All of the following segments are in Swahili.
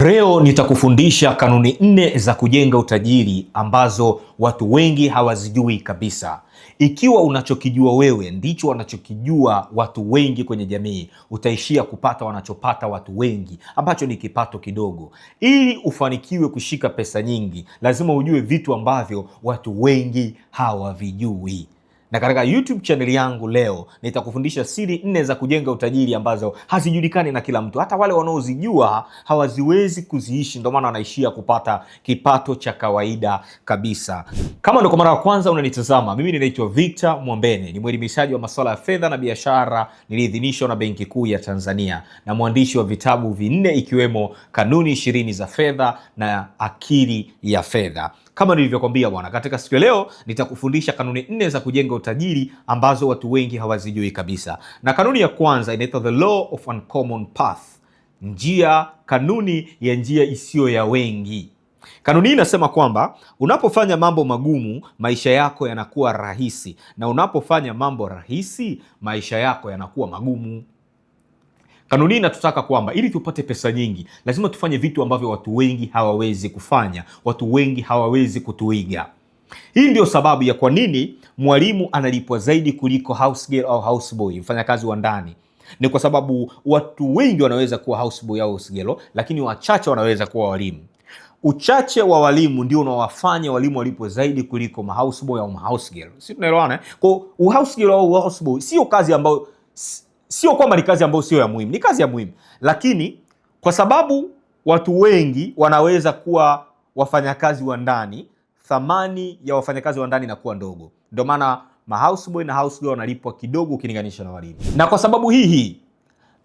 Leo nitakufundisha kanuni 4 za kujenga utajiri ambazo watu wengi hawazijui kabisa. Ikiwa unachokijua wewe ndicho wanachokijua watu wengi kwenye jamii, utaishia kupata wanachopata watu wengi, ambacho ni kipato kidogo. Ili ufanikiwe kushika pesa nyingi, lazima ujue vitu ambavyo watu wengi hawavijui. Na katika YouTube channel yangu leo nitakufundisha siri 4 za kujenga utajiri ambazo hazijulikani na kila mtu. Hata wale wanaozijua hawaziwezi kuziishi, ndio maana wanaishia kupata kipato cha kawaida kabisa. Kama ndio kwa mara ya kwanza unanitazama, mimi ninaitwa Victor Mwambene, ni mwelimishaji wa masuala ya fedha na biashara niliidhinishwa na Benki Kuu ya Tanzania na mwandishi wa vitabu 4 ikiwemo Kanuni 20 za Fedha na Akili ya Fedha. Kama nilivyokuambia bwana, katika siku ya leo nitakufundisha kanuni 4 za kujenga utajiri ambazo watu wengi hawazijui kabisa. Na kanuni ya kwanza inaitwa the law of uncommon path, kanuni ya njia isiyo ya wengi. Kanuni hii inasema kwamba unapofanya mambo magumu, maisha yako yanakuwa rahisi, na unapofanya mambo rahisi, maisha yako yanakuwa magumu. Kanuni hii inatutaka kwamba ili tupate pesa nyingi, lazima tufanye vitu ambavyo watu wengi hawawezi kufanya, watu wengi hawawezi kutuiga. Hii ndio sababu ya kwa nini mwalimu analipwa zaidi kuliko housegirl au houseboy, mfanyakazi wa ndani. Ni kwa sababu watu wengi wanaweza kuwa houseboy au housegirl, lakini wachache wanaweza kuwa walimu. Uchache wa walimu ndio unawafanya walimu walipwe zaidi kuliko mahouseboy au mahousegirl. Si tunaelewana? Kwa housegirl au houseboy sio kazi ambayo, sio kwamba ni kazi ambayo sio ya muhimu, ni kazi ya muhimu, lakini kwa sababu watu wengi wanaweza kuwa wafanyakazi wa ndani, thamani ya wafanyakazi wa ndani inakuwa ndogo. Ndio maana mahouseboy na housegirl wanalipwa kidogo ukilinganisha na walimu. Na kwa sababu hii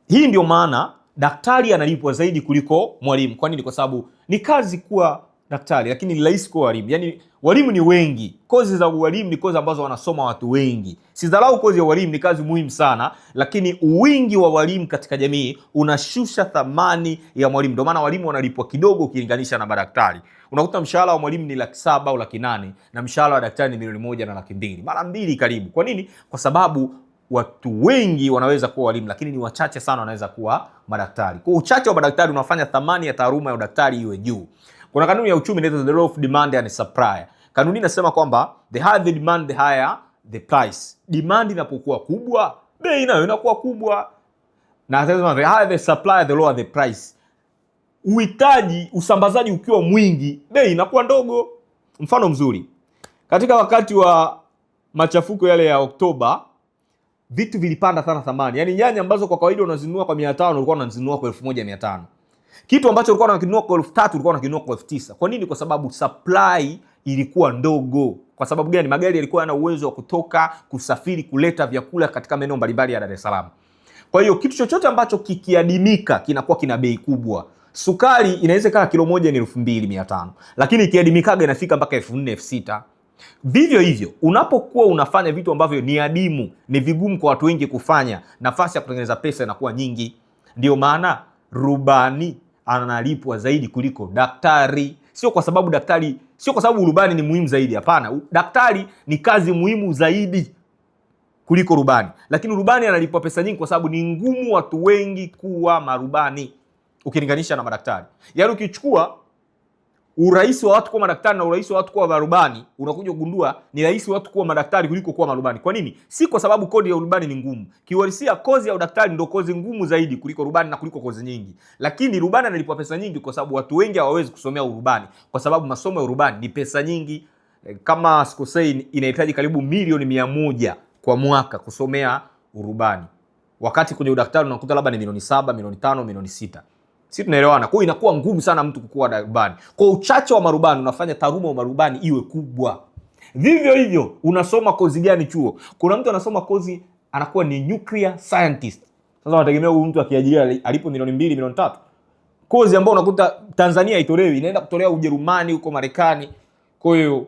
ndio maana daktari analipwa zaidi kuliko mwalimu. Kwa nini? Kwa sababu ni kazi kuwa daktari, lakini ni rahisi kuwa walimu. Yaani walimu ni wengi. Kozi za walimu ni kozi ambazo wanasoma watu wengi. Sidharau kozi ya walimu, ni kazi muhimu sana, lakini wingi wa walimu katika jamii unashusha thamani ya mwalimu. Ndio maana walimu wanalipwa kidogo ukilinganisha na madaktari. Unakuta mshahara wa mwalimu ni 700,000 au 800,000 na mshahara wa daktari ni 1,100,000 na 200,000. Mara mbili karibu. Kwa nini? Kwa sababu watu wengi wanaweza kuwa walimu, lakini ni wachache sana wanaweza kuwa madaktari. Kwa uchache wa madaktari unafanya thamani ya taaluma ya udaktari iwe juu. Kuna kanuni ya uchumi inaitwa the law of demand and supply. Kanuni inasema kwamba the higher the demand, the higher the price. Demand inapokuwa kubwa, bei nayo inakuwa kubwa. Na the higher the supply, the lower the price. Uhitaji, usambazaji ukiwa mwingi, bei inakuwa ndogo. Mfano mzuri, katika wakati wa machafuko yale ya Oktoba, vitu vilipanda sana thamani. Yaani nyanya ambazo kwa kawaida unazinunua kwa 500 ulikuwa unazinunua kwa 1,500. Kitu ambacho ulikuwa unakinunua kwa 3,000 ulikuwa unakinunua kwa 9,000. Kwa nini? Kwa sababu supply ilikuwa ndogo. Kwa sababu gani? Magari yalikuwa yana uwezo wa kutoka, kusafiri, kuleta vyakula katika maeneo mbalimbali ya Dar es Salaam. Kwa hiyo kitu chochote ambacho kikiadimika kinakuwa kina bei kubwa. Sukari inaweza kaa kilo moja ni 2,500, lakini ikiadimikaga inafika mpaka 4,000, 6,000. Vivyo hivyo, unapokuwa unafanya vitu ambavyo ni adimu, ni vigumu kwa watu wengi kufanya, nafasi ya kutengeneza pesa inakuwa nyingi. Ndio maana rubani analipwa zaidi kuliko daktari. Sio kwa sababu rubani ni muhimu zaidi, hapana. Daktari ni kazi muhimu zaidi kuliko rubani, lakini rubani analipwa pesa nyingi kwa sababu ni ngumu watu wengi kuwa marubani ukilinganisha na madaktari. Yaani ukichukua urahisi wa watu kuwa madaktari na urahisi wa watu kuwa marubani, unakuja kugundua ni rahisi watu kuwa madaktari kuliko kuwa marubani. Kwa nini? Si kwa sababu kodi ya urubani ni ngumu. Kiuhalisia kozi ya udaktari ndio kozi ngumu zaidi kuliko rubani na kuliko kozi nyingi. Lakini rubani analipwa pesa nyingi kwa sababu watu wengi hawawezi kusomea urubani, kwa sababu masomo ya urubani ni pesa nyingi. Kama sikosei, inahitaji karibu milioni 100 kwa mwaka kusomea urubani. Wakati kwenye udaktari unakuta labda ni milioni 7, milioni 5, milioni 6. Si tunaelewana? Kwa hiyo inakuwa ngumu sana mtu kukua rubani. Kwa uchache wa marubani unafanya taaluma ya marubani iwe kubwa. Vivyo hivyo, unasoma kozi gani chuo? Kuna mtu anasoma kozi anakuwa ni nuclear scientist. Sasa unategemea huyu mtu akiajiriwa alipo milioni 2, milioni 3. Kozi ambayo unakuta Tanzania haitolewi, inaenda kutolewa Ujerumani, huko Marekani. Kwa hiyo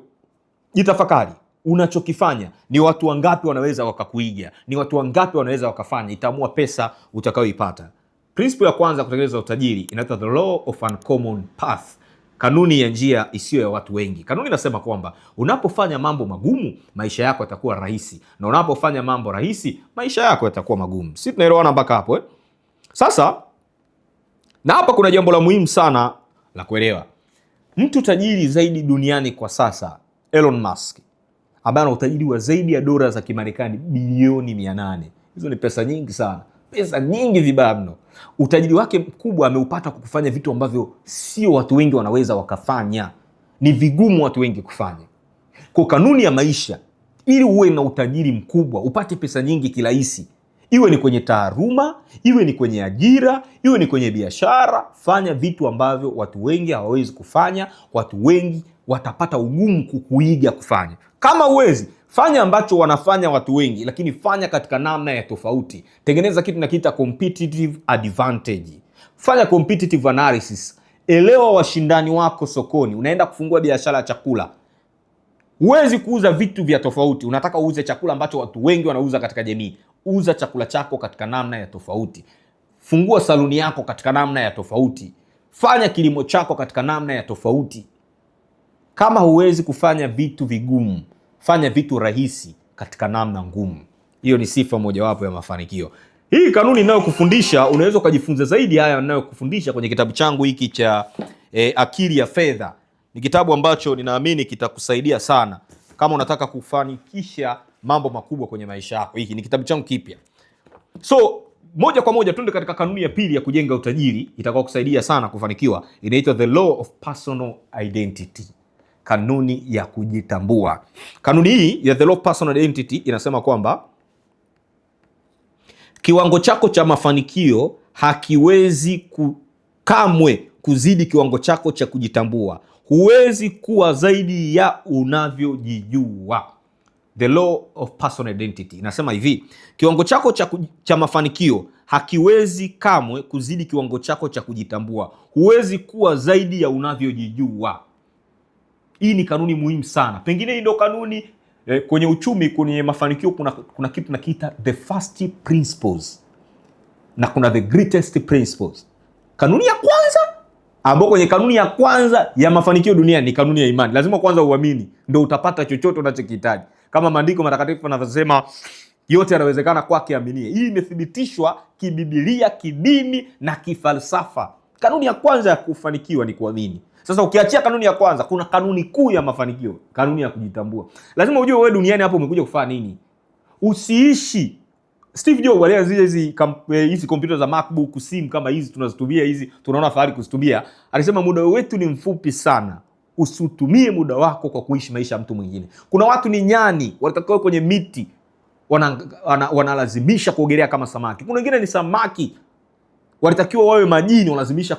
jitafakari, unachokifanya ni watu wangapi wanaweza wakakuiga? Ni watu wangapi wanaweza wakafanya? Itaamua pesa utakayoipata. Principle ya kwanza kutengeneza utajiri inaitwa the law of uncommon path, kanuni ya njia isiyo ya watu wengi. Kanuni inasema kwamba unapofanya mambo magumu, maisha yako yatakuwa rahisi, na unapofanya mambo rahisi, maisha yako yatakuwa magumu. Si tunaelewana mpaka hapo? Sasa Na hapa kuna jambo la muhimu sana la kuelewa. Mtu tajiri zaidi duniani kwa sasa, Elon Musk, ambaye ana utajiri wa zaidi ya dola za Kimarekani bilioni 800. Hizo ni pesa nyingi sana, pesa nyingi vibaya mno. Utajiri wake mkubwa ameupata kwa kufanya vitu ambavyo sio watu wengi wanaweza wakafanya, ni vigumu watu wengi kufanya. Kwa kanuni ya maisha, ili uwe na utajiri mkubwa, upate pesa nyingi kirahisi, iwe ni kwenye taaluma, iwe ni kwenye ajira, iwe ni kwenye biashara, fanya vitu ambavyo watu wengi hawawezi kufanya, watu wengi watapata ugumu kukuiga kufanya. Kama uwezi, fanya ambacho wanafanya watu wengi, lakini fanya katika namna ya tofauti. Tengeneza kitu na kita competitive advantage. Fanya competitive analysis. Elewa washindani wako sokoni. Unaenda kufungua biashara ya chakula, huwezi kuuza vitu vya tofauti. Unataka uuze chakula ambacho watu wengi wanauza katika jamii. Uza chakula chako katika namna ya tofauti. Fungua saluni yako katika namna ya tofauti. Fanya kilimo chako katika namna ya tofauti. Kama huwezi kufanya vitu vigumu, fanya vitu rahisi katika namna ngumu. Hiyo ni sifa mojawapo ya mafanikio. Hii kanuni ninayokufundisha, unaweza ukajifunza zaidi haya ninayokufundisha kwenye kitabu changu hiki cha Akili ya Fedha. Ni kitabu ambacho ninaamini kitakusaidia sana kama unataka kufanikisha mambo makubwa kwenye maisha yako. Hiki ni kitabu changu kipya. So moja kwa moja tuende katika kanuni ya pili ya kujenga utajiri, itakao kusaidia sana kufanikiwa. Inaitwa the law of personal identity, kanuni ya kujitambua. Kanuni hii ya the law of personal identity inasema kwamba kiwango chako cha mafanikio hakiwezi kamwe kuzidi kiwango chako cha kujitambua. Huwezi kuwa zaidi ya unavyojijua. The law of personal identity inasema hivi: kiwango chako cha mafanikio hakiwezi kamwe kuzidi kiwango chako cha kujitambua. Huwezi kuwa zaidi ya unavyojijua. Hii ni kanuni muhimu sana. Pengine hii ndio kanuni kwenye uchumi, kwenye mafanikio kuna kitu nakiita the first principles na kuna the greatest principles. Kanuni ya kwanza, ambao kwenye kanuni ya kwanza ya mafanikio duniani ni kanuni ya imani. Lazima kwanza uamini, ndio utapata chochote unachokihitaji. Kama maandiko matakatifu yanavyosema, yote yanawezekana kwake aminie. Hii imethibitishwa kibibilia, kidini na kifalsafa. Kanuni ya kwanza ya kufanikiwa ni kuamini. Sasa ukiachia kanuni ya kwanza, kuna kanuni kuu ya mafanikio, kanuni ya kujitambua. Lazima ujue wewe duniani hapo umekuja kufanya nini. Usiishi Steve Jobs wale hizi kompyuta za MacBook, simu kama hizi tunazitumia, hizi tunaona fahari kuzitumia. Alisema muda wetu ni mfupi sana. Usitumie muda wako kwa kuishi maisha ya mtu mwingine. Kuna watu ni nyani, watakaa kwenye miti, wanalazimisha kuogelea kama samaki. Kuna wengine ni samaki, walitakiwa wawe majini, wanalazimisha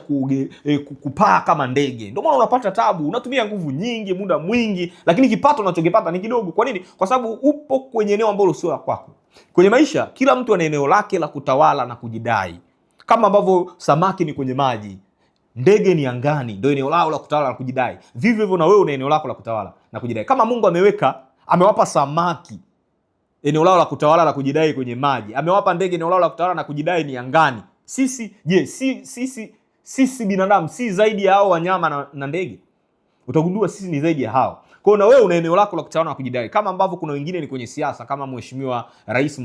kupaa kama ndege. Ndio maana unapata tabu, unatumia nguvu nyingi, muda mwingi, lakini kipato unachokipata ni kidogo. Kwa nini? Kwa sababu upo kwenye eneo ambalo sio la kwako. Kwenye maisha, kila mtu ana eneo lake la kutawala na kujidai. Kama ambavyo samaki ni kwenye maji, ndege ni angani, ndio eneo lao la kutawala na kujidai. Vivyo hivyo na wewe una eneo lako la kutawala na kujidai. Kama Mungu amewapa samaki eneo lao la kutawala na kujidai kwenye maji, amewapa ndege eneo lao la kutawala na kujidai ni angani. Sisi sisi binadamu si zaidi ya hao wanyama na ndege? Utagundua sisi ni zaidi ya hao. Kwa hiyo na wewe una eneo lako la kutawala na kujidai. Kama ambavyo kuna wengine ni kwenye siasa, kama Mheshimiwa Rais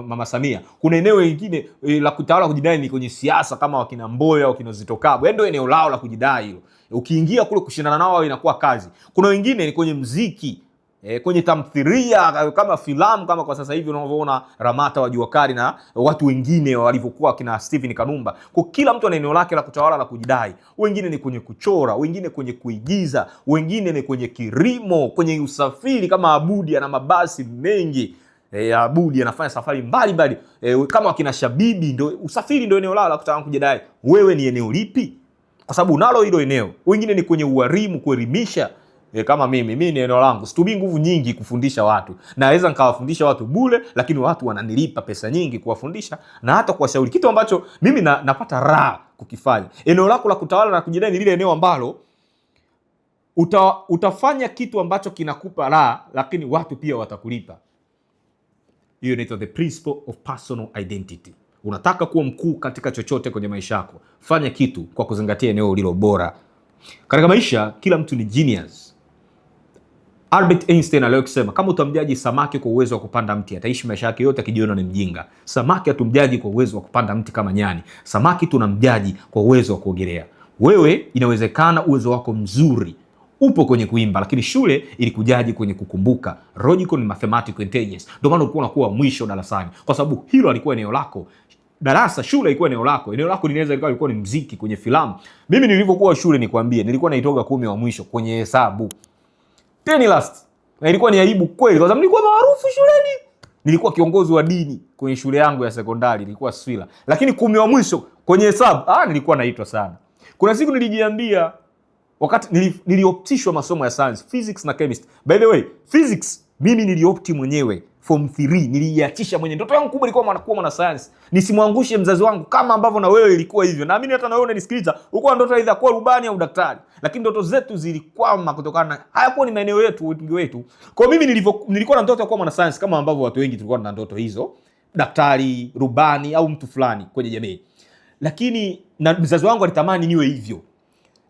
Mama Samia, kuna eneo lingine la kutawala na kujidai ni kwenye siasa, kama wakina Mboya, wakina Zitto Kabwe. Ndio eneo lao la kujidai hilo. Ukiingia kule kushindana nao inakuwa kazi. Kuna wengine ni kwenye muziki, kwenye tamthilia, kama filamu, kama kwa sasa hivi unavyoona Ramata wa Jua Kali na watu wengine walivyokuwa kina Steven Kanumba. Kwa kila mtu ana eneo lake la kutawala la kujidai. Wengine ni kwenye kuchora, wengine kwenye kuigiza, wengine ni kwenye kilimo, kwenye usafiri, kama Abudi ana mabasi mengi. Abudi anafanya safari mbalimbali. Kama wakina Shabibi, ndio usafiri ndio eneo lao la kutawala kujidai. Wewe ni eneo lipi? Kwa sababu unalo hilo eneo. Wengine ni kwenye ualimu, kuelimisha. Kama mimi ni eneo langu. Situmii nguvu nyingi kufundisha watu. Naweza nikawafundisha watu bure, lakini watu wananilipa pesa nyingi kuwafundisha na hata kuwashauri, kitu ambacho mimi napata raha kukifanya. Eneo lako la kutawala na kujidai ni lile eneo ambalo utafanya kitu ambacho kinakupa raha, lakini watu pia watakulipa. Hiyo inaitwa the principle of personal identity. Unataka kuwa mkuu katika chochote kwenye maisha yako, fanya kitu kwa kuzingatia eneo lilo bora. Katika maisha, kila mtu ni genius. Albert Einstein aliwahi kusema kama utamjaji samaki kwa uwezo wa kupanda mti, ataishi maisha yake yote akijiona ni mjinga. Samaki hatumjaji kwa uwezo wa kupanda mti kama nyani. Samaki tunamjaji kwa uwezo wa kuogelea. Wewe inawezekana uwezo wako mzuri upo kwenye kuimba, lakini shule ilikujaji kwenye kukumbuka, logical and mathematical intelligence. Ndio maana ulikuwa unakuwa mwisho darasani, kwa sababu hilo alikuwa eneo lako. Darasa, shule ilikuwa eneo lako. Eneo lako linaweza ilikuwa ni muziki, kwenye filamu. Mimi nilivyokuwa shule, nikwambie, nilikuwa naitoga 10 wa mwisho kwenye hesabu. 10 last. Na ilikuwa ni aibu kweli, kwa sababu nilikuwa maarufu shuleni. Nilikuwa kiongozi wa dini kwenye shule yangu ya sekondari, nilikuwa swila. Lakini 10 wa mwisho kwenye hesabu, nilikuwa naitwa sana. Kuna siku nilijiambia, wakati nilioptishwa masomo ya science, physics na chemistry. By the way, physics mimi niliopti mwenyewe form 3, niliiachisha mwenyewe. Ndoto yangu kubwa ilikuwa kuwa mwana science. Nisimwangushe mzazi wangu kama ambavyo na wewe ilikuwa hivyo. Naamini hata na wewe unanisikiliza, uko na ndoto aidha kuwa rubani au daktari. Lakini ndoto zetu zilikwama kutokana na hayakuwa ni maeneo yetu, wengi wetu. Kwa mimi nilikuwa na ndoto ya kuwa mwana science kama ambavyo watu wengi tulikuwa na ndoto hizo, daktari, rubani au mtu fulani kwenye jamii. Lakini na mzazi wangu alitamani niwe hivyo.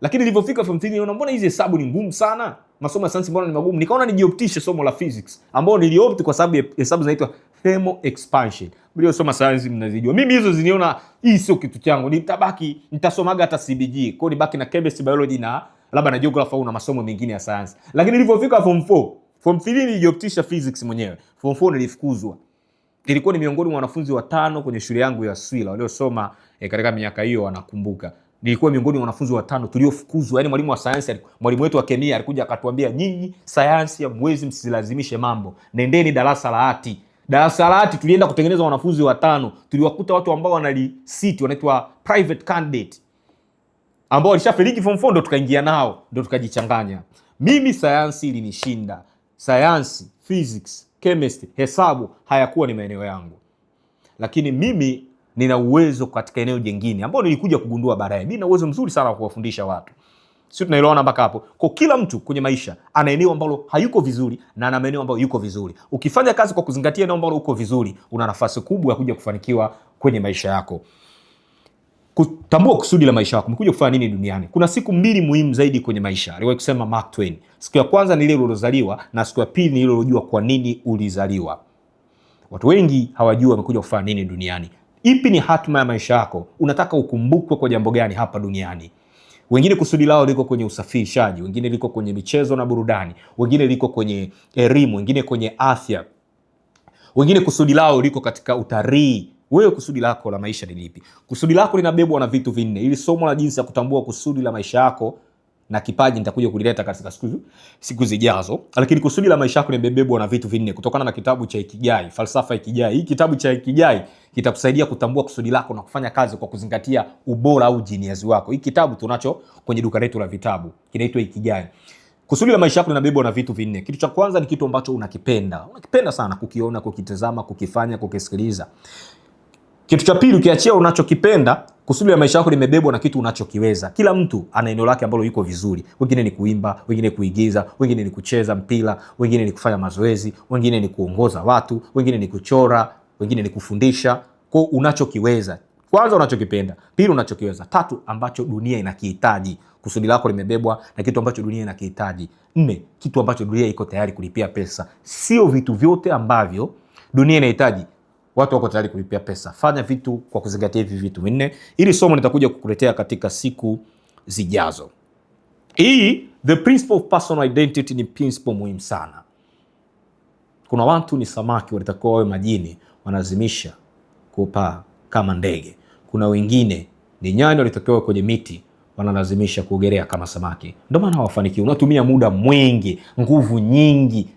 Lakini nilipofika form 3 niona mbona hizi hesabu ni ngumu sana? Masomo ya science mbona ni magumu? Nikaona nijioptishe somo la physics, ambao niliopt kwa sababu hesabu zinaitwa thermal expansion. Mliosoma science mnazijua. Mimi hizo ziniona hii sio kitu changu. Nitasomaga hata CBG. Kwa hiyo nibaki na chemistry, biology na labda na geography au na masomo mengine ya science. Lakini nilipofika form 4, form 3 nilijioptisha physics mwenyewe. Form 4 nilifukuzwa. Nilikuwa ni miongoni mwa wanafunzi 5 kwenye shule yangu ya Swila waliosoma katika miaka hiyo wanakumbuka. Nilikuwa miongoni mwa wanafunzi 5 tuliofukuzwa. Yaani mwalimu wa sayansi, mwalimu wetu wa kemia alikuja akatuambia, nyinyi sayansi ya mwezi msilazimishe mambo. Nendeni darasa la hati. Darasa la hati tulienda kutengeneza wanafunzi 5. Tuliwakuta watu ambao wanalisiti, wanaitwa private candidate, ambao walishafariki form 4, ndo tukaingia nao, ndo tukajichanganya. Mimi sayansi ilinishinda. Sayansi, physics, chemistry, hesabu hayakuwa ni maeneo yangu. Lakini mimi nina uwezo katika eneo jingine ambao nilikuja kugundua baadaye. Mimi nina uwezo mzuri sana wa kuwafundisha watu. Sio, tunaelewana mpaka hapo? Kwa kila mtu kwenye maisha ana eneo ambalo hayuko vizuri na ana eneo ambalo yuko vizuri. Ukifanya kazi kwa kuzingatia eneo ambalo uko vizuri, una nafasi kubwa ya kuja kufanikiwa kwenye maisha yako. Kutambua kusudi la maisha yako. Umekuja kufanya nini duniani? Kuna siku 2 muhimu zaidi kwenye maisha. Aliwahi kusema Mark Twain. Siku ya kwanza ni ile ulilozaliwa na siku ya pili ni ile ulojua kwa nini ulizaliwa. Watu wengi hawajui wamekuja kufanya nini duniani. Ipi ni hatima ya maisha yako? Unataka ukumbukwe kwa jambo gani hapa duniani? Wengine kusudi lao liko kwenye usafirishaji, wengine liko kwenye michezo na burudani, wengine liko kwenye elimu, wengine kwenye afya, wengine kusudi lao liko katika utalii. Wewe kusudi lako la maisha ni lipi? Kusudi lako linabebwa na vitu 4. Ili somo la jinsi ya kutambua kusudi la maisha yako na kipaji nitakuja kulileta katika siku zijazo. Lakini kusudi la maisha yako limebebwa na vitu 4 kutokana na kitabu cha Ikigai, falsafa ya Ikigai. Hii kitabu cha Ikigai kitakusaidia kutambua kusudi lako na kufanya kazi kwa kuzingatia ubora au genius wako. Hii kitabu tunacho kwenye duka letu la vitabu, kinaitwa Ikigai. Kusudi la maisha yako linabebwa na vitu 4. Kitu cha kwanza ni kitu ambacho unakipenda. Unakipenda sana kukiona, kukitazama, kukifanya, kukisikiliza. Kitu cha pili, ukiachia unachokipenda, kusudi la maisha yako limebebwa na kitu unachokiweza. Kila mtu ana eneo lake ambalo yuko vizuri. Wengine ni kuimba, wengine kuigiza, wengine ni kucheza mpira, wengine ni kufanya mazoezi, wengine ni kuongoza watu, wengine ni kuchora, wengine ni kufundisha. Kwa unachokiweza. Kwanza unachokipenda, pili unachokiweza, tatu ambacho dunia inakihitaji. Kusudi lako limebebwa na kitu ambacho dunia inakihitaji. 4, kitu ambacho dunia iko tayari kulipia pesa. Sio vitu vyote ambavyo dunia inahitaji watu wako tayari kulipia pesa. Fanya vitu kwa kuzingatia hivi vitu 4. Ili somo nitakuja kukuletea katika siku zijazo. Hii the principle of personal identity ni principle muhimu sana. Kuna watu ni samaki walitakiwa wawe majini, wanalazimisha kupaa kama ndege. Kuna wengine ni nyani walitakiwa kwenye miti, wanalazimisha kuogelea kama samaki. Ndio maana hawafanikiwi. Unatumia muda mwingi, nguvu nyingi,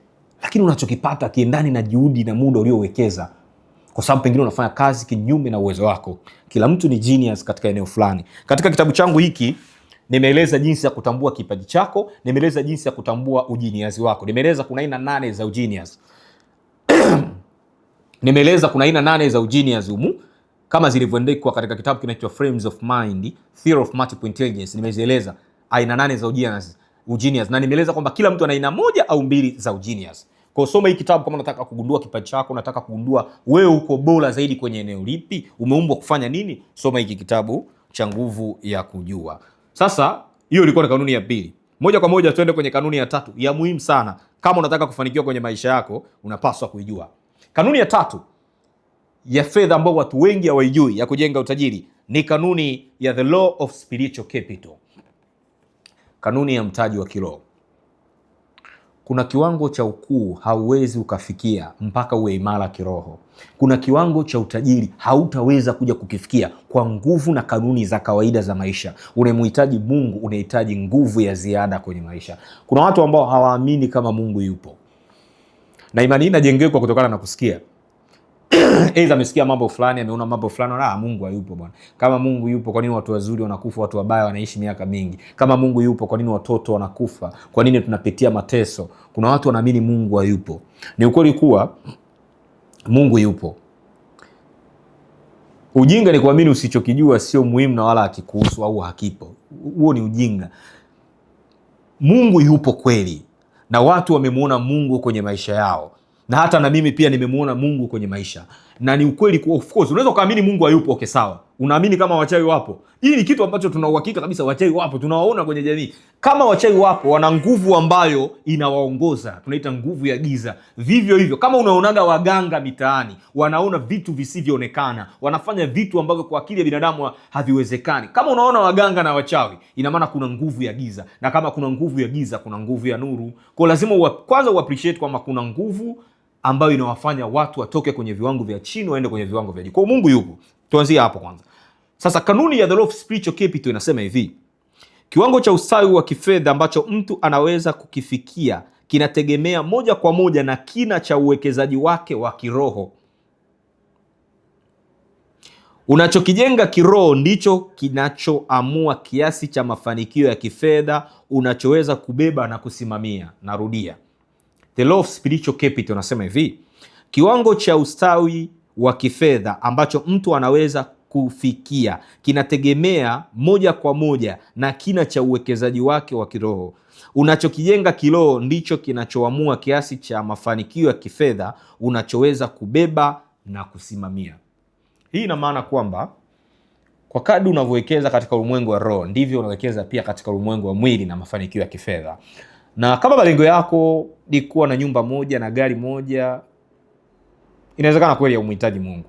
lakini unachokipata kiendani na juhudi na muda uliowekeza. Kwa sababu pengine unafanya kazi kinyume na uwezo wako. Kila mtu ni genius katika eneo fulani. Katika kitabu changu hiki nimeeleza jinsi ya kutambua kipaji chako, nimeeleza jinsi ya kutambua ugenius wako. Nimeeleza kuna aina 8 za ugenius. Nimeeleza kuna aina 8 za ugenius humu kama zilivyoandikwa katika kitabu kinaitwa Frames of Mind, Theory of Multiple Intelligence. Nimezieleza aina 8 za ugenius na nimeeleza kwamba kila mtu ana aina 1 au 2 za ugenius. Kwa soma hii kitabu kama unataka kugundua kipaji chako, unataka kugundua wewe uko bora zaidi kwenye eneo lipi, umeumbwa kufanya nini, soma hiki kitabu cha Nguvu ya Kujua. Sasa hiyo ilikuwa ni kanuni ya pili. Moja kwa moja tuende kwenye kanuni ya tatu ya muhimu sana. Kama unataka kufanikiwa kwenye maisha yako, unapaswa kuijua. Kanuni ya tatu ya fedha ambao watu wengi hawaijui ya kujenga utajiri ni kanuni ya the law of spiritual capital. Kanuni ya mtaji wa kiroho. Kuna kiwango cha ukuu hauwezi ukafikia mpaka uwe imara kiroho. Kuna kiwango cha utajiri hautaweza kuja kukifikia kwa nguvu na kanuni za kawaida za maisha. Unamhitaji Mungu, unahitaji nguvu ya ziada kwenye maisha. Kuna watu ambao hawaamini kama Mungu yupo, na imani hii inajengeka kutokana na kusikia. Aidha amesikia mambo fulani, ameona mambo fulani, Mungu hayupo bwana. Kama Mungu yupo, kwa nini watu wazuri wanakufa, watu wabaya wanaishi miaka mingi? Kama Mungu yupo, kwa nini watoto wanakufa? Kwa nini tunapitia mateso? Kuna watu wanaamini Mungu hayupo. Ni ukweli kuwa Mungu yupo. Ujinga ni kuamini usichokijua sio muhimu na wala hakikuhusu au hakipo. Huo ni ujinga. Mungu yupo kweli, na watu wamemuona Mungu kwenye maisha yao. Na hata na mimi pia nimemuona Mungu kwenye maisha. Na ni ukweli kwa, of course, unaweza kuamini Mungu hayupo, okay sawa. Unaamini kama wachawi wapo. Hii ni kitu ambacho tuna uhakika kabisa wachawi wapo, tunawaona kwenye jamii. Kama wachawi wapo, wana nguvu ambayo inawaongoza. Tunaita nguvu ya giza. Vivyo hivyo, kama unaonaga waganga mitaani, wanaona vitu visivyoonekana, wanafanya vitu ambavyo kwa akili ya binadamu haviwezekani. Kama unaona waganga na wachawi, ina maana kuna nguvu ya giza. Na kama kuna nguvu ya giza, kuna nguvu ya nuru. Kwa lazima kwanza uappreciate kwamba kuna nguvu ambayo inawafanya watu watoke kwenye viwango vya chini waende kwenye viwango vya juu. Kwa Mungu yupo. Tuanzie hapo kwanza. Sasa kanuni ya the law of spiritual capital inasema hivi: kiwango cha ustawi wa kifedha ambacho mtu anaweza kukifikia kinategemea moja kwa moja na kina cha uwekezaji wake wa kiroho. Unachokijenga kiroho ndicho kinachoamua kiasi cha mafanikio ya kifedha unachoweza kubeba na kusimamia. Narudia. The law of spiritual capital nasema hivi: kiwango cha ustawi wa kifedha ambacho mtu anaweza kufikia kinategemea moja kwa moja na kina cha uwekezaji wake wa kiroho. Unachokijenga kiroho ndicho kinachoamua kiasi cha mafanikio ya kifedha unachoweza kubeba na kusimamia. Hii ina maana kwamba kwa kadri unavyowekeza katika ulimwengu wa roho, ndivyo unawekeza pia katika ulimwengu wa mwili na mafanikio ya kifedha. Na kama malengo yako ni kuwa na nyumba moja na gari moja, inawezekana kweli umhitaji Mungu.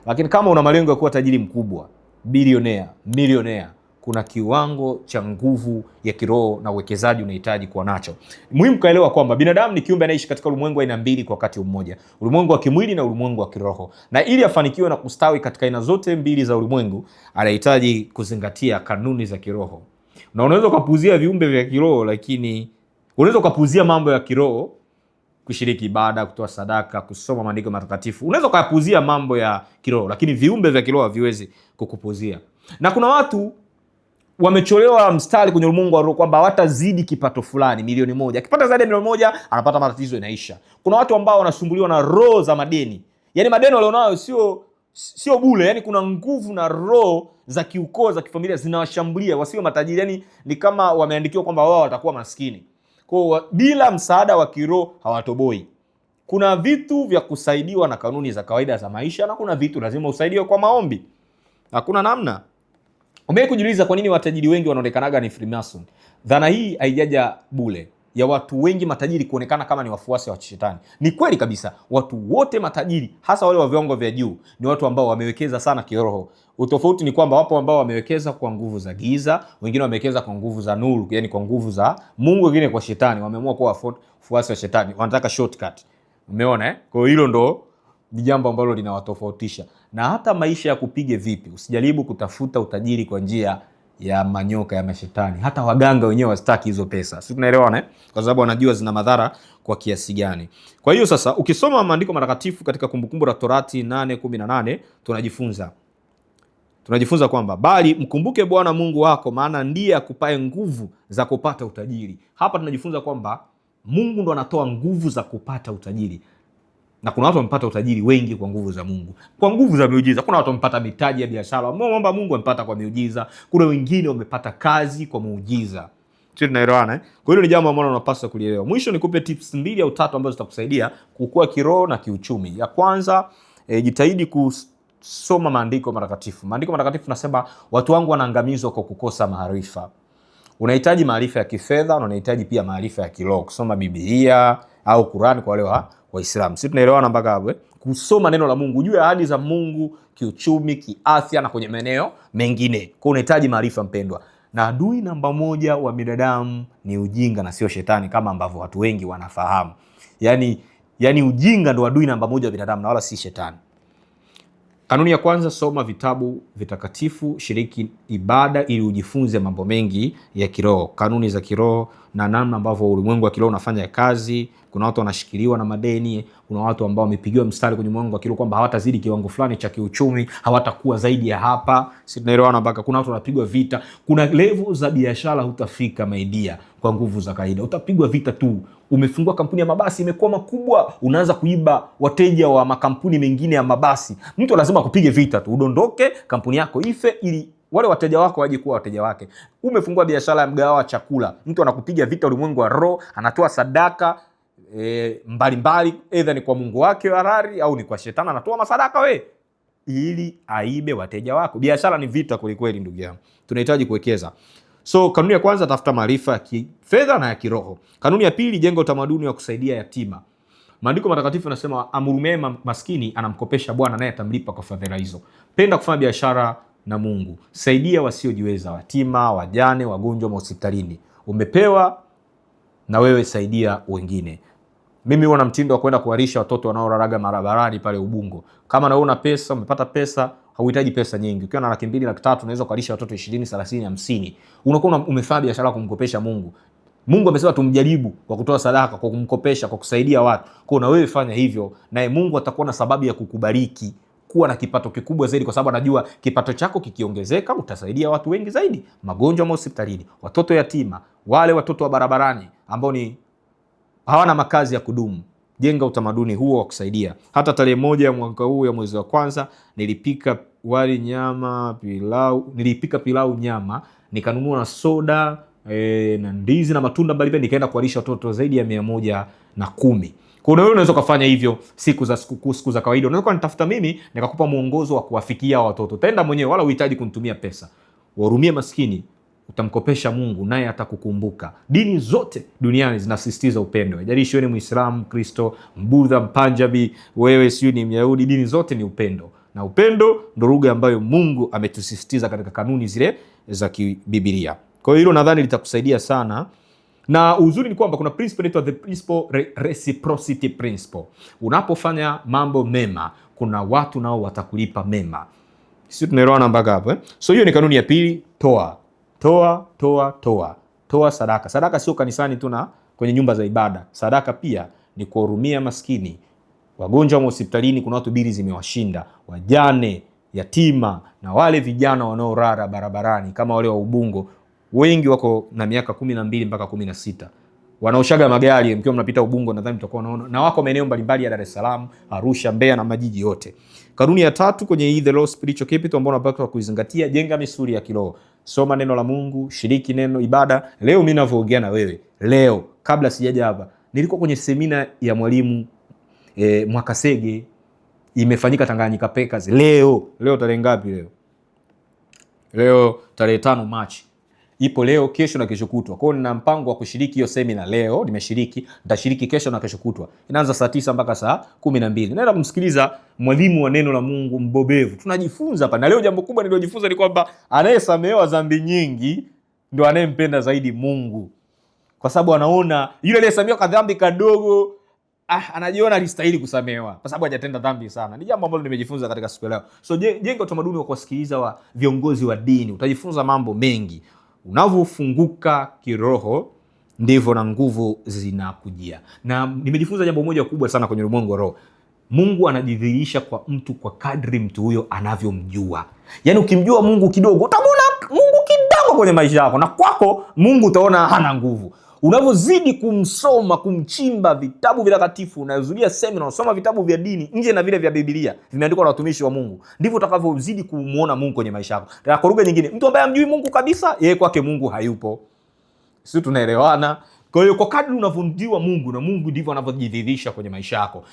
Lakini kama una malengo ya kuwa tajiri mkubwa, bilionea, milionea, kuna kiwango cha nguvu ya kiroho na uwekezaji unahitaji kuwa nacho. Muhimu kaelewa kwamba binadamu ni kiumbe anaishi katika ulimwengu wa aina mbili kwa wakati mmoja, ulimwengu wa kimwili na ulimwengu wa kiroho. Na ili afanikiwe na kustawi katika aina zote mbili za ulimwengu, anahitaji kuzingatia kanuni za kiroho. Na unaweza kupuuzia viumbe vya kiroho, lakini unaweza kupuuzia mambo ya kiroho, kushiriki ibada, kutoa sadaka, kusoma maandiko matakatifu. Unaweza kupuuzia mambo ya kiroho, lakini viumbe vya kiroho haviwezi kukupuuzia. Na kuna watu wamecholewa mstari kwenye ulimwengu wa roho kwamba hawatazidi kipato fulani, milioni moja. Akipata zaidi ya milioni moja, anapata matatizo, inaisha. Kuna watu ambao wanasumbuliwa na roho za madeni. Yaani madeni walionayo sio bure, yani kuna nguvu na roho za kiukoo, za kifamilia zinawashambulia wasiwe matajiri. Yani ni kama wameandikiwa kwamba wao watakuwa maskini. Kwa bila msaada wa kiroho hawatoboi. Kuna vitu vya kusaidiwa na kanuni za kawaida za maisha, na kuna vitu lazima usaidiwe kwa maombi. Hakuna namna. Umewahi kujiuliza kwa nini watajiri wengi wanaonekanaga ni Freemason? Dhana hii haijaja bure ya watu wengi matajiri kuonekana kama ni wafuasi wa shetani. Ni kweli kabisa, watu wote matajiri, hasa wale wa viwango vya juu, ni watu ambao wamewekeza sana kiroho. Utofauti ni kwamba wapo ambao wamewekeza kwa nguvu za giza, wengine wamewekeza kwa nguvu za nuru, yani kwa nguvu za Mungu, wengine kwa shetani. Wameamua kuwa wafuasi wa shetani, wanataka shortcut. Umeona eh? Kwa hilo ndo ni jambo ambalo linawatofautisha. Na hata maisha ya kupige vipi, usijaribu kutafuta utajiri kwa njia ya manyoka ya mashetani. Hata waganga wenyewe wastaki hizo pesa. Sisi tunaelewana eh? Kwa sababu wanajua zina madhara kwa kiasi gani. Kwa hiyo sasa ukisoma maandiko matakatifu katika Kumbukumbu la Torati 8:18 tunajifunza kwamba bali mkumbuke Bwana Mungu wako, maana ndiye akupae nguvu za kupata utajiri. Hapa tunajifunza kwamba Mungu ndo anatoa nguvu za kupata utajiri. Na kuna watu wamepata utajiri wengi kwa nguvu za Mungu, kwa nguvu za miujiza. Kuna watu wamepata mitaji ya biashara, mwomba Mungu amepata kwa miujiza. Kuna wengine wamepata kazi kwa muujiza. Sio, tunaelewana eh? Kwa hiyo ni jambo ambalo unapaswa kulielewa. Mwisho nikupe tips 2 au 3 ambazo zitakusaidia kukua kiroho na kiuchumi. Ya kwanza, jitahidi kusoma maandiko matakatifu. Maandiko matakatifu nasema watu wangu wanaangamizwa kwa kukosa maarifa. Unahitaji maarifa ya kifedha na unahitaji pia maarifa ya kiroho, kusoma Biblia au Qur'an kwa wale Waislamu. Sisi tunaelewana mpaka hapo? Kusoma neno la Mungu, ujue ahadi za Mungu kiuchumi, kiafya na kwenye maeneo mengine. Kwa unahitaji maarifa mpendwa. Na adui namba moja wa binadamu ni ujinga na sio shetani kama ambavyo watu wengi wanafahamu. Yaani ujinga ndo adui namba moja wa binadamu na wala si shetani. Kanuni ya kwanza, soma vitabu vitakatifu, shiriki ibada ili ujifunze mambo mengi ya kiroho, kanuni za kiroho na namna ambavyo ulimwengu wa kiroho unafanya kazi. Kuna watu wanashikiliwa na madeni, kuna watu ambao wamepigiwa mstari kwenye ulimwengu wa kiroho kwamba hawatazidi kiwango fulani cha kiuchumi, hawatakuwa zaidi ya hapa. Sisi tunaelewana mpaka kuna watu wanapigwa vita. Kuna level za biashara hutafika maidia kwa nguvu za kawaida. Utapigwa vita tu. Umefungua kampuni ya mabasi imekuwa makubwa, unaanza kuiba wateja wa makampuni mengine ya mabasi. Mtu lazima kupige vita tu, udondoke, kampuni yako ife ili wale wateja wako waje kuwa wateja wake. Umefungua biashara ya mgahawa wa chakula, mtu anakupiga vita ulimwengu wa roho, anatoa sadaka mbalimbali, either ni kwa Mungu wake harari au ni kwa shetani, anatoa masadaka ili aibe wateja wako. Biashara ni vita kweli ndugu yangu. Tunahitaji kuwekeza. So kanuni ya kwanza, tafuta maarifa ya kifedha na ya kiroho. Kanuni ya pili, jenga utamaduni wa kusaidia yatima. Maandiko matakatifu yanasema amhurumiaye maskini anamkopesha Bwana naye atamlipa kwa fadhila hizo. Penda kufanya biashara na Mungu. Saidia wasiojiweza, yatima, wajane, wagonjwa hospitalini. Umepewa na wewe saidia wengine. Mimi huwa na mtindo wa kwenda kuwarisha watoto wanaoraraga barabarani pale Ubungo. Kama na wewe una pesa, umepata pesa, hauhitaji pesa nyingi. Ukiwa na 200,000, 300,000 unaweza kuwarisha watoto 20, 30, 50. Unakuwa umefanya biashara kumkopesha Mungu. Mungu amesema tumjaribu kwa kutoa sadaka, kwa kumkopesha, kwa kusaidia watu. Kwa na wewe fanya hivyo, naye Mungu atakuwa na sababu ya kukubariki kuwa na kipato kikubwa zaidi, kwa sababu anajua kipato chako kikiongezeka utasaidia watu wengi zaidi. Magonjwa hospitalini, watoto yatima, wale watoto wa barabarani ambao ni hawana makazi ya kudumu. Jenga utamaduni huo wa kusaidia. Hata tarehe 1 ya mwaka huu ya mwezi wa kwanza nilipika wali nyama pilau, nilipika pilau nyama, nikanunua na soda na ndizi na matunda mbalimbali, nikaenda kuwalisha watoto zaidi ya 110. Kwa hiyo unaweza kufanya hivyo siku za sikukuu, siku za kawaida. Unaweza kunitafuta mimi nikakupa mwongozo wa kuwafikia watoto. Utaenda mwenyewe wala uhitaji kunitumia pesa. Wahurumie maskini, utamkopesha Mungu naye atakukumbuka. Dini zote duniani zinasisitiza upendo. Haijalishi wewe ni Muislamu, Kristo, Mbudha, Mpanjabi, wewe sio ni Myahudi, dini zote ni upendo. Na upendo ndio lugha ambayo Mungu ametusisitiza katika kanuni zile za kibiblia. Kwa hiyo hilo nadhani litakusaidia sana. Na uzuri ni kwamba kuna principle inaitwa the principle reciprocity principle. Unapofanya mambo mema, kuna watu nao watakulipa mema. Sisi tunaelewana mpaka hapo So hiyo ni kanuni ya pili, toa. Toa sadaka. Sadaka sio kanisani tu na kwenye nyumba za ibada. Sadaka pia ni kuhurumia maskini, wagonjwa wa hospitalini, kuna watu bili zimewashinda, wajane, yatima na wale vijana wanaorara barabarani kama wale wa Ubungo. Wengi wako na miaka 12 mpaka 16. Wanaoshaga magari, mkiwa mnapita Ubungo nadhani mtakuwa unaona, na wako maeneo mbalimbali ya Dar es Salaam, Arusha, Mbeya na majiji yote. Kanuni ya tatu kwenye the law spiritual capital ambayo unapaswa kuizingatia, jenga misuli ya kiroho. Soma neno la Mungu, shiriki neno ibada. Leo mimi ninavyoongea na wewe, leo kabla sijaja hapa, nilikuwa kwenye semina ya mwalimu Mwakasege, imefanyika Tanganyika Packers. Leo tarehe ngapi leo tarehe 5 Machi. Ipo leo, kesho na kesho kutwa. Kwa hiyo nina mpango wa kushiriki hiyo semina leo, nimeshiriki, nitashiriki kesho na kesho kutwa. Inaanza saa 9 mpaka saa 12. Naenda kumsikiliza mwalimu wa neno la Mungu mbobevu. Tunajifunza hapa. Na leo jambo kubwa nililojifunza ni kwamba anayesamehewa dhambi nyingi ndio anayempenda zaidi Mungu. Kwa sababu anaona yule aliyesamehewa kwa dhambi kadogo, anajiona alistahili kusamehewa kwa sababu hajatenda dhambi sana. Ni jambo ambalo nimejifunza katika siku leo. So jenga utamaduni wa kuwasikiliza wa viongozi wa dini. Utajifunza mambo mengi. Unavyofunguka kiroho ndivyo na nguvu zinakujia. Na nimejifunza jambo moja kubwa sana kwenye ulimwengu wa roho. Mungu anajidhihirisha kwa mtu kwa kadri mtu huyo anavyomjua. Yaani ukimjua Mungu kidogo, utamwona Mungu kidogo kwenye maisha yako, na kwako Mungu utaona hana nguvu. Unavyozidi kumsoma, kumchimba vitabu vitakatifu, unazulia semina, unasoma vitabu vya dini nje na vile vya Biblia vimeandikwa na watumishi wa Mungu, ndivyo utakavyozidi kumuona Mungu kwenye maisha yako. Na kwa lugha nyingine, mtu ambaye hamjui Mungu kabisa, yeye kwake Mungu hayupo. Sisi tunaelewana? Kwa hiyo kwa kadri unavyomjua Mungu, na Mungu ndivyo anavyojidhihirisha kwenye maisha yako.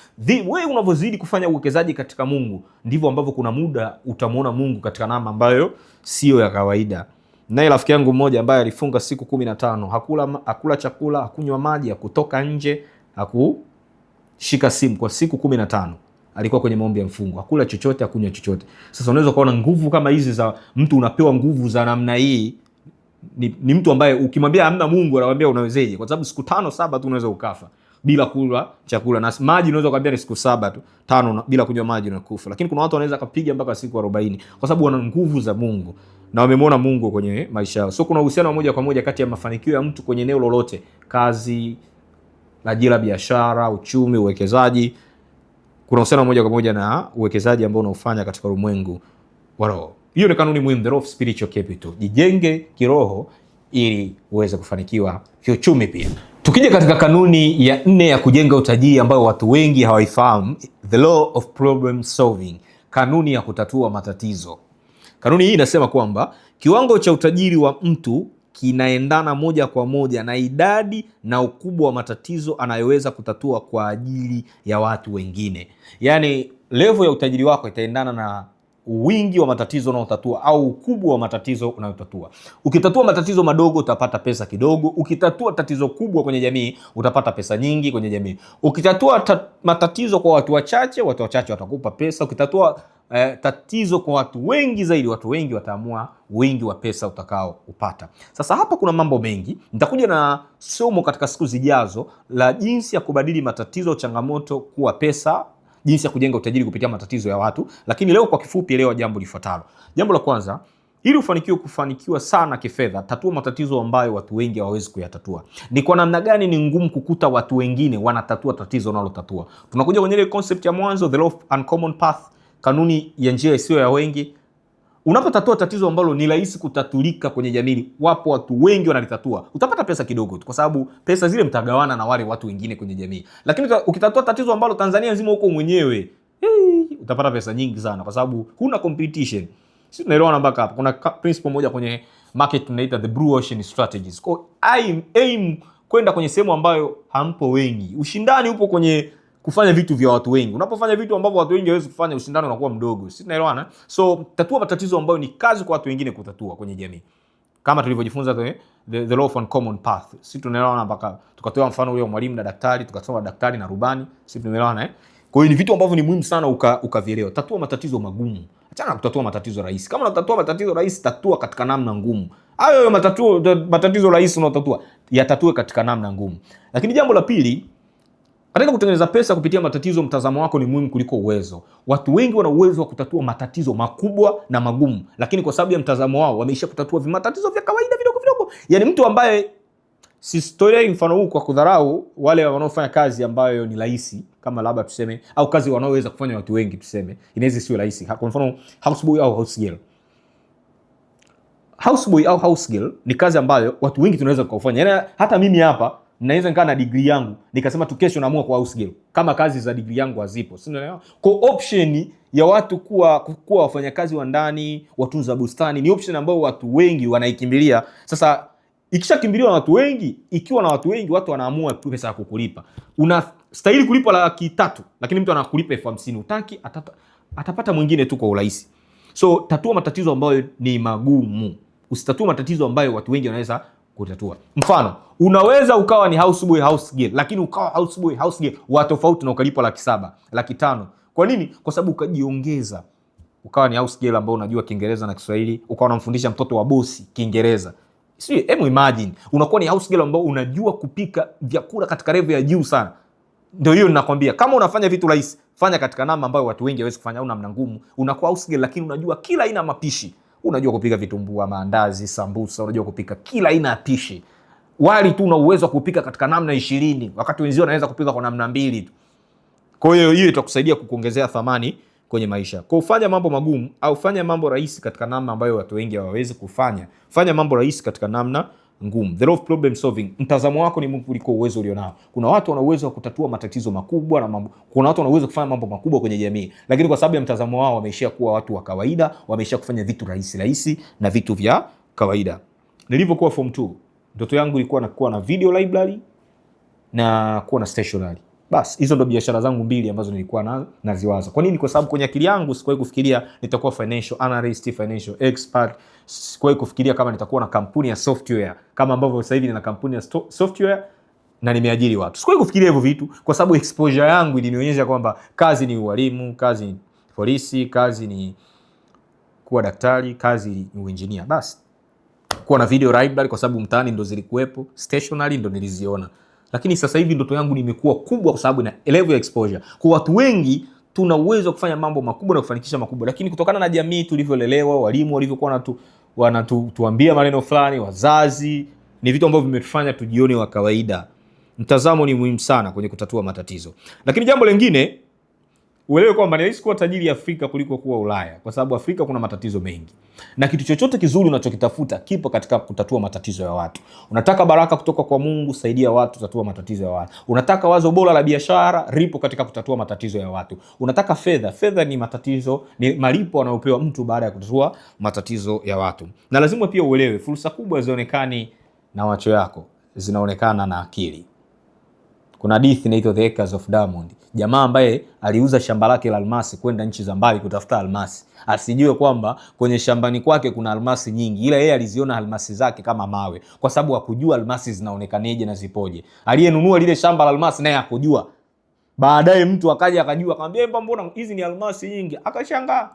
Wewe unavyozidi kufanya uwekezaji katika Mungu, ndivyo ambavyo kuna muda utamuona Mungu katika namna ambayo sio ya kawaida. Naye rafiki yangu mmoja ambaye alifunga siku 15, hakula chakula, hakunywa maji, hakutoka nje, hakushika simu kwa siku 15. Alikuwa kwenye maombi ya mfungo, hakula chochote, hakunywa chochote. Sasa unaweza kuona nguvu kama hizi za mtu, unapewa nguvu za namna hii, ni mtu ambaye ukimwambia hamna Mungu anakuambia unawezeje, kwa sababu siku 5 7 tu unaweza ukafa bila kula chakula, na maji unaweza kuambia ni siku 7 tu 5 bila kunywa maji unakufa. Lakini kuna watu wanaweza kupiga mpaka siku 40 kwa sababu wana nguvu za Mungu na wamemwona Mungu kwenye maisha yao. So kuna uhusiano moja kwa moja kati ya mafanikio ya mtu kwenye eneo lolote, kazi, ajira, biashara, uchumi, uwekezaji. Kuna uhusiano moja kwa moja na uwekezaji ambao unaofanya katika ulimwengu wa roho. Hiyo ni kanuni muhimu, the law of spiritual capital. Jijenge kiroho ili uweze kufanikiwa kiuchumi pia. Tukija katika kanuni ya 4 ya kujenga utajiri ambayo watu wengi hawaifahamu, the law of problem solving, kanuni ya kutatua matatizo. Kanuni hii inasema kwamba kiwango cha utajiri wa mtu kinaendana moja kwa moja na idadi na ukubwa wa matatizo anayoweza kutatua kwa ajili ya watu wengine. Yaani level ya utajiri wako itaendana na wingi wa matatizo unayotatua au ukubwa wa matatizo unayotatua. Ukitatua matatizo madogo utapata pesa kidogo, ukitatua tatizo kubwa kwenye jamii utapata pesa nyingi kwenye jamii. Ukitatua matatizo kwa watu wachache watakupa pesa. Ukitatua tatizo kwa watu wengi zaidi, watu wengi wataamua wingi wa pesa utakao upata. Sasa hapa kuna mambo mengi, nitakuja na somo katika siku zijazo la jinsi ya kubadili matatizo, changamoto kuwa pesa, jinsi ya kujenga utajiri kupitia matatizo ya watu. Lakini leo kwa kifupi, leo jambo lifuatalo. Jambo la kwanza, ili ufanikiwe kufanikiwa sana kifedha, tatua matatizo ambayo watu wengi hawawezi kuyatatua. Ni kwa namna gani ni ngumu kukuta watu wengine wanatatua tatizo unalotatua? Tunakuja kwenye ile concept ya mwanzo, the law of uncommon path, kanuni ya njia isiyo ya wengi. Unapotatua tatizo ambalo ni rahisi kutatulika kwenye jamii, wapo watu wengi wanalitatua, utapata pesa kidogo tu, kwa sababu pesa zile mtagawana na wale watu wengine kwenye jamii. Lakini ukitatua tatizo ambalo Tanzania nzima huko mwenyewe, utapata pesa nyingi sana, kwa sababu huna competition. Sisi tunaelewana mpaka hapa. Kuna principle moja kwenye market tunaita the blue ocean strategies. Kwa aim kwenda kwenye sehemu ambayo hampo wengi. Ushindani upo kwenye kufanya vitu vya watu wengi. Unapofanya vitu ambavyo watu wengi hawezi kufanya, ushindani unakuwa mdogo. Sisi tunaelewana. So tatua matatizo ambayo ni kazi kwa watu wengine kutatua kwenye jamii, kama tulivyojifunza the law of uncommon path. Sisi tunaelewana mpaka tukatoa mfano ule wa mwalimu na daktari, tukatoa daktari na rubani. Sisi tunaelewana. Kwa hiyo ni vitu ambavyo ni muhimu sana ukavielewa. Tatua matatizo magumu, achana kutatua matatizo rahisi. Kama unatatua matatizo rahisi, tatua katika namna ngumu. Hayo matatizo rahisi unaotatua yatatue katika namna ngumu. Lakini jambo la pili, katika kutengeneza pesa kupitia matatizo, mtazamo wako ni muhimu kuliko uwezo. Watu wengi wana uwezo wa kutatua matatizo makubwa na magumu, lakini kwa sababu ya mtazamo wao wameisha kutatua matatizo vya kawaida vidogo vidogo. Yaani mtu ambaye, sitolei mfano huu kwa kudharau wale wanaofanya kazi ambayo ni rahisi, kama labda tuseme, au kazi wanaoweza kufanya watu wengi tuseme, inaweza sio rahisi. Kwa mfano houseboy au housegirl. Houseboy au housegirl ni kazi ambayo watu wengi tunaweza kufanya. Yaani hata mimi hapa naweza nikaa na degree yangu nikasema tu kesho naamua kwa housegirl, kama kazi za degree yangu hazipo. Si unaelewa? Kwa option ya watu kuwa wafanyakazi wa ndani, watunza bustani, ni option ambayo watu wengi wanaikimbilia. Sasa ikishakimbiliwa na watu wengi, ikiwa na watu wengi, watu wanaamua pesa ya kukulipa. Unastahili kulipa 300,000, lakini mtu anakulipa 50,000. Utaki, atapata mwingine tu kwa urahisi. So tatua matatizo ambayo ni magumu. Usitatue matatizo ambayo watu wengi wanaweza kutatua. Mfano, unaweza ukawa ni houseboy housegirl, lakini ukawa houseboy housegirl wa tofauti na ukalipa 700,000, 500,000. Kwa nini? Kwa sababu ukajiongeza. Ukawa ni housegirl ambao unajua Kiingereza na Kiswahili, ukawa unamfundisha mtoto wa bosi Kiingereza. Hebu imagine, unakuwa ni housegirl ambao unajua kupika vyakula katika level ya juu sana. Ndio hiyo ninakwambia, kama unafanya vitu rahisi, fanya katika namna ambayo watu wengi hawezi kufanya, au namna ngumu. Unakuwa housegirl lakini unajua kila aina mapishi. Unajua kupika vitumbua, maandazi, sambusa, unajua kupika kila aina ya pishi. Wali tu una uwezo wa kupika katika namna 20, wakati wenzio wanaweza kupika kwa namna 2 tu. Kwa hiyo itakusaidia kukuongezea thamani kwenye maisha. Kwa ufanya mambo magumu au fanya mambo rahisi katika namna ambayo watu wengi hawawezi kufanya. Fanya mambo rahisi katika namna ngumu. The law of problem solving. Mtazamo wako ni muhimu kuliko uwezo ulionao. Kuna watu wana uwezo wa kutatua matatizo makubwa na kuna watu wana uwezo kufanya mambo makubwa kwenye jamii, lakini kwa sababu ya mtazamo wao wameishia kuwa watu wa kawaida, wameishia kufanya vitu rahisi na vitu vya kawaida. Nilivyokuwa form 2, ndoto yangu ilikuwa kuwa na video library na kuwa na stationery. Bas, hizo ndo biashara zangu mbili ambazo nilikuwa naziwaza. Kwa nini? Kwa sababu kwenye akili yangu sikuwahi kufikiria nitakuwa financial analyst, financial expert. Sikuwahi kufikiria kama nitakuwa na kampuni ya software kama ambavyo sasa hivi nina kampuni ya software na nimeajiri watu. Sikuwahi kufikiria hivyo vitu kwa sababu exposure yangu ilinionyesha kwamba kazi ni ualimu, kazi ni polisi, kazi ni kuwa daktari, kazi ni uengineer. Basi kuwa na video library kwa sababu mtaani ndo zilikuwepo, stationary ndo niliziona. Lakini sasa hivi ndoto yangu nimekuwa kubwa kwa sababu na level ya exposure. Kwa watu wengi tuna uwezo wa kufanya mambo makubwa na kufanikisha makubwa, lakini kutokana na jamii tulivyolelewa, walimu walivyokuwa wanatuambia maneno fulani, wazazi, ni vitu ambavyo vimetufanya tujione wa kawaida. Mtazamo ni muhimu sana kwenye kutatua matatizo. Lakini jambo lingine, uelewe kwamba ni rahisi kuwa tajiri Afrika kuliko kuwa Ulaya, kwa sababu Afrika kuna matatizo mengi. Na kitu chochote kizuri unachokitafuta kipo katika kutatua matatizo ya watu. Unataka baraka kutoka kwa Mungu, saidia watu, tatua matatizo ya watu. Unataka wazo bora la biashara, ripo katika kutatua matatizo ya watu. Unataka fedha, fedha ni matatizo, ni malipo anayopewa mtu baada ya kutatua matatizo ya watu. Na lazima pia uelewe, fursa kubwa zionekani na macho yako, zinaonekana na akili. Kuna hadithi inaitwa The Acres of Diamond. Jamaa ambaye aliuza shamba lake la almasi kwenda nchi za mbali kutafuta almasi. Asijue kwamba kwenye shambani kwake kuna almasi nyingi, ila yeye aliziona almasi zake kama mawe kwa sababu hakujua almasi zinaonekaneje na zipoje. Aliyenunua lile shamba la almasi naye hakujua. Baadaye mtu akaja akajua, akamwambia mbona hizi ni almasi nyingi? Akashangaa.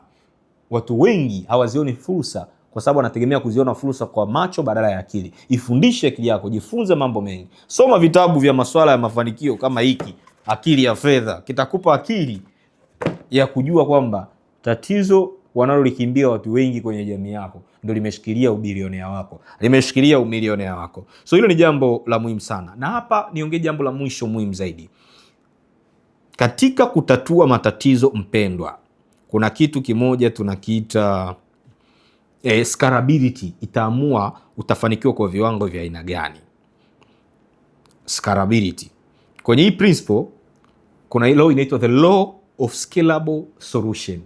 Watu wengi hawazioni fursa kwa sababu anategemea kuziona fursa kwa macho badala ya akili. Ifundishe akili yako, jifunze mambo mengi. Soma vitabu vya masuala ya mafanikio kama hiki, Akili ya Fedha. Kitakupa akili ya kujua kwamba tatizo wanalolikimbia watu wengi kwenye jamii yako ndio limeshikilia ubilionea wako, limeshikilia umilionea wako. So hilo ni jambo la muhimu sana. Na hapa niongee jambo la mwisho muhimu zaidi. Katika kutatua matatizo, mpendwa, kuna kitu kimoja tunakiita scalability. Itaamua utafanikiwa kwa viwango vya aina gani. Scalability. Kwenye hii principle kuna law inaitwa the law of scalable solution.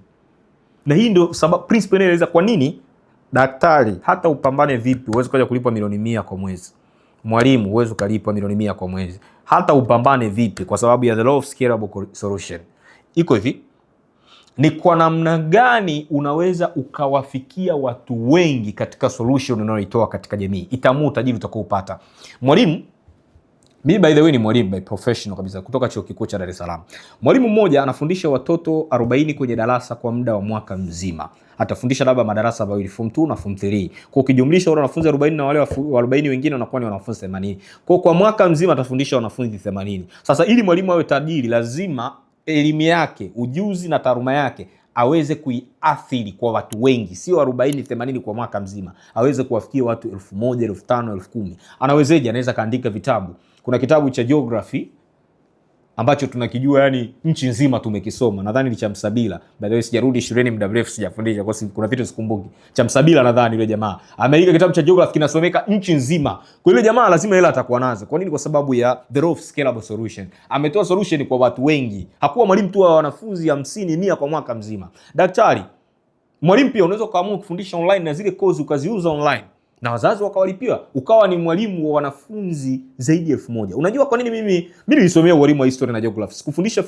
Na hii ndio sababu principle inaeleza kwa nini daktari hata upambane vipi uweze kuja kulipwa milioni 100 kwa mwezi. Mwalimu uweze kulipwa milioni 100 kwa mwezi. Hata upambane vipi kwa sababu ya the law of scalable solution. Iko hivi. Ni kwa namna gani unaweza ukawafikia watu wengi katika solution unayoitoa katika jamii. Itaamua utajiri utakaopata. Mwalimu, mimi by the way ni mwalimu by professional kabisa kutoka Chuo Kikuu cha Dar es Salaam. Mwalimu mmoja anafundisha watoto 40 kwenye darasa kwa muda wa mwaka mzima. Atafundisha labda madarasa mawili, form 2 na form 3. Kwa ukijumlisha wale wanafunzi 40 na wale 40 wengine wanakuwa ni wanafunzi 80. Kwa mwaka mzima atafundisha wanafunzi 80. Sasa ili mwalimu awe tajiri lazima elimu yake, ujuzi na taaluma yake aweze kuiathiri kwa watu wengi, sio 40 80 kwa mwaka mzima. Aweze kuwafikia watu 1000, 5000, 10000. Anawezeje? Anaweza kaandika vitabu. Kuna kitabu cha geography ambacho tunakijua, yani nchi nzima tumekisoma. Nadhani ni cha Msabila. By the way sijarudi shuleni muda mrefu sijafundisha kwa sababu kuna vitu sikumbuki. Cha Msabila nadhani yule jamaa. Ameandika kitabu cha geography kinasomeka nchi nzima. Kwa yule jamaa lazima hela atakuwa nazo. Kwa nini? Kwa sababu ya the law of scalable solution. Ametoa solution kwa watu wengi. Hakuwa mwalimu tu wa wanafunzi 50 100 kwa mwaka mzima. Daktari, mwalimu pia unaweza kaamua kufundisha online na zile course ukaziuza online na wazazi wakawalipiwa, ukawa ni mwalimu wa wanafunzi zaidi ya 1000. Unajua kwa nini mimi nilisomea ualimu wa history na geography? Sikufundisha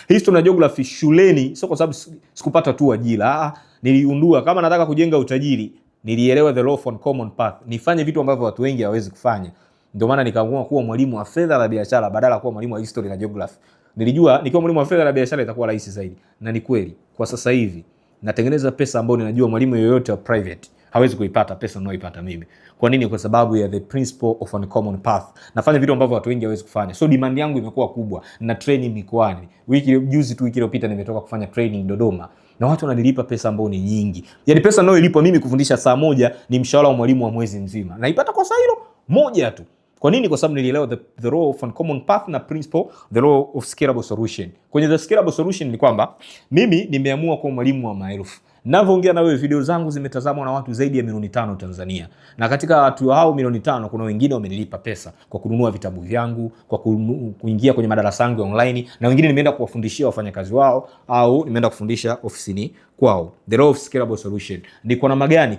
history na geography shuleni sio kwa sababu sikupata tu ajira. Niliundua kama nataka kujenga utajiri, nilielewa the law of uncommon path. Nifanye vitu ambavyo watu wengi hawawezi kufanya. Ndio maana nikaamua kuwa mwalimu wa fedha na biashara badala ya kuwa mwalimu wa history na geography. Nilijua nikiwa mwalimu wa fedha na biashara itakuwa rahisi zaidi. Na ni kweli. Kwa sasa hivi natengeneza pesa ambayo ninajua mwalimu yoyote wa private hawezi kuipata pesa ninayoipata mimi. Kwa nini? Kwa sababu ya the principle of uncommon path. Nafanya vitu ambavyo watu wengi hawezi kufanya. So demand yangu imekuwa kubwa. Na training mikoani. Wiki iliyopita nimetoka kufanya training Dodoma. Na watu wananilipa pesa ambayo ni nyingi. Yaani pesa ninayolipwa mimi kufundisha saa moja ni mshahara wa mwalimu wa mwezi mzima. Naipata kwa saa hilo moja tu. Kwa nini? Kwa sababu nilielewa the law of uncommon path na principle the law of scalable solution. Kwenye the scalable solution ni kwamba mimi nimeamua kuwa mwalimu wa maelfu. Ninavyoongea na wewe video zangu zimetazamwa na watu zaidi ya milioni 5 Tanzania. Na katika watu hao milioni 5 kuna wengine wamenilipa pesa kwa kununua vitabu vyangu, kwa kuingia kwenye madarasa yangu online, na wengine nimeenda kuwafundishia wafanyakazi wao au nimeenda kufundisha ofisini kwao. The law of scalable solution. Ni kwa namna gani?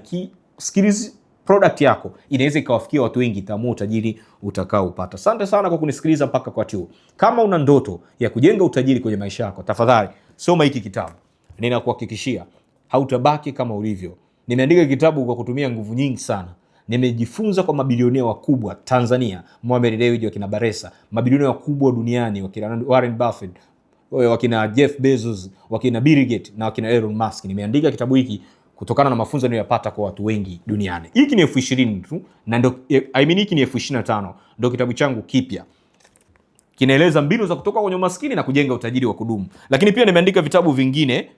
Skills product yako inaweza ikawafikia watu wengi, itaamua utajiri utakao upata. Asante sana kwa kunisikiliza mpaka kwa wakati huu. Kama una ndoto ya kujenga utajiri kwenye maisha yako, tafadhali soma hiki kitabu. Ninakuhakikishia hautabaki kama ulivyo. Nimeandika kitabu kwa kutumia nguvu nyingi sana. Nimejifunza kwa mabilionea wakubwa Tanzania, Mohamed Dewji, wakina Baresa, mabilionea wakubwa duniani, wakina Warren Buffett, wakina Jeff Bezos, wakina Bill Gates na wakina Elon Musk. Nimeandika kitabu hiki kutokana na mafunzo niliyopata kwa watu wengi duniani. Hiki ni 20,000 tu na ndio hiki ni 25,000. Ndio kitabu changu kipya. Kinaeleza mbinu za kutoka kwenye umaskini na kujenga utajiri wa kudumu. Lakini pia nimeandika vitabu vingine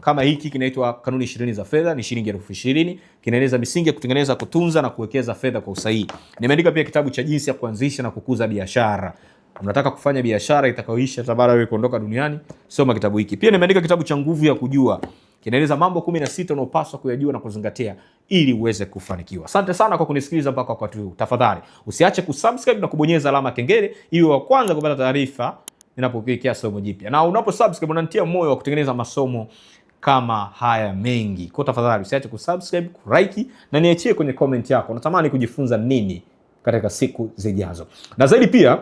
kama hiki kinaitwa Kanuni 20 za Fedha, ni shilingi 20,000. Kinaeleza misingi ya kutengeneza, kutunza na kuwekeza fedha kwa usahihi. Nimeandika pia kitabu cha jinsi ya kuanzisha na kukuza biashara. Unataka kufanya biashara itakayoisha hata baada ya kuondoka duniani, soma kitabu hiki. Pia nimeandika kitabu cha Nguvu ya Kujua. Kinaeleza mambo 16 unayopaswa kuyajua na kuzingatia ili uweze kufanikiwa. Asante sana kwa kunisikiliza mpaka wakati huu. Tafadhali usiache kusubscribe na kubonyeza alama kengele ili wa kwanza kupata taarifa ninapowekea somo jipya. Na unaposubscribe unanitia moyo wa kutengeneza masomo kama haya mengi. Kwa tafadhali usiache kusubscribe, kulike na niachie kwenye comment yako unatamani kujifunza nini katika siku zijazo. Na zaidi pia,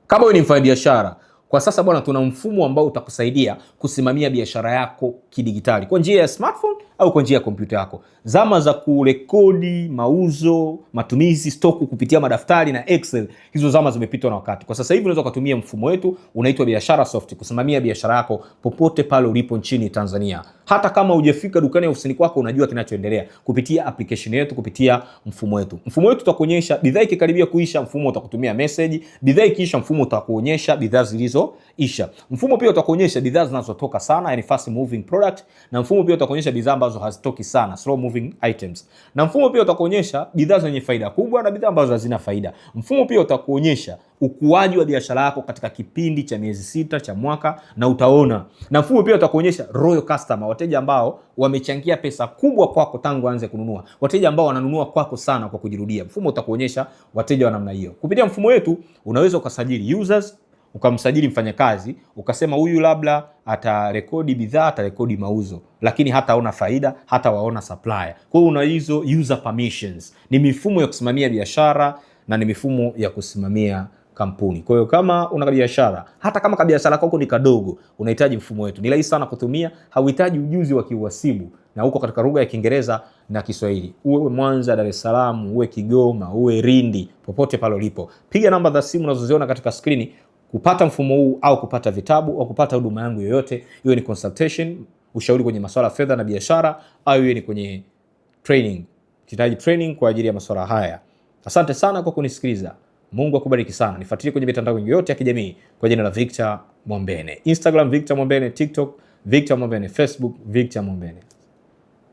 kama wewe ni mfanyabiashara, kwa sasa bwana, tuna mfumo ambao utakusaidia kusimamia biashara yako kidigitali kwa njia ya smartphone au kwa njia ya kompyuta yako. Zama za kurekodi mauzo, matumizi, stoku kupitia madaftari na Excel, hizo zama zimepitwa na wakati. Kwa sasa hivi unaweza kutumia mfumo wetu unaitwa Biashara Soft kusimamia biashara yako popote pale ulipo nchini Tanzania. Hata kama hujafika dukani au ofisini kwako, unajua kinachoendelea kupitia application yetu, kupitia mfumo wetu. Mfumo wetu utakuonyesha bidhaa ikikaribia kuisha, mfumo utakutumia message. Bidhaa ikiisha, mfumo utakuonyesha bidhaa zilizoisha. Mfumo pia utakuonyesha bidhaa zinazotoka sana, yani fast moving product, na mfumo pia utakuonyesha bidhaa ambazo hazitoki sana, slow moving items. Na mfumo pia utakuonyesha bidhaa zenye faida kubwa na bidhaa ambazo hazina faida. Mfumo pia utakuonyesha ukuaji wa biashara yako katika kipindi cha miezi 6 cha mwaka, na utaona. Na mfumo pia utakuonyesha royal customer, wateja ambao wamechangia pesa kubwa kwako tangu aanze kununua, wateja ambao wananunua kwako sana kwa kujirudia. Mfumo utakuonyesha wateja wa namna hiyo. Kupitia mfumo wetu unaweza ukasajili users, ukamsajili mfanyakazi, ukasema huyu labda atarekodi bidhaa, atarekodi mauzo, lakini hataona faida, hata waona supplier. Kwa hiyo una hizo user permissions. Ni mifumo ya kusimamia biashara na ni mifumo ya kusimamia kampuni. Kwa hiyo kama una biashara, hata kama biashara yako ni kadogo, unahitaji mfumo wetu. Ni rahisi sana kutumia, hauhitaji ujuzi wa kiuhasibu, na uko katika lugha ya Kiingereza na Kiswahili. Uwe Mwanza, Dar es Salaam, uwe Kigoma, uwe Lindi, popote pale ulipo. Piga namba za simu unazoziona katika skrini kupata mfumo huu au kupata vitabu au kupata huduma yangu yoyote, iwe ni consultation, ushauri kwenye masuala ya fedha na biashara, au iwe ni kwenye training, kitaji training kwa ajili ya masuala haya. Asante sana kwa kunisikiliza. Mungu akubariki sana. Nifuatilie kwenye mitandao yote ya kijamii kwa jina la Victor Mwambene. Instagram Victor Mwambene, TikTok Victor Mwambene, Facebook Victor Mwambene.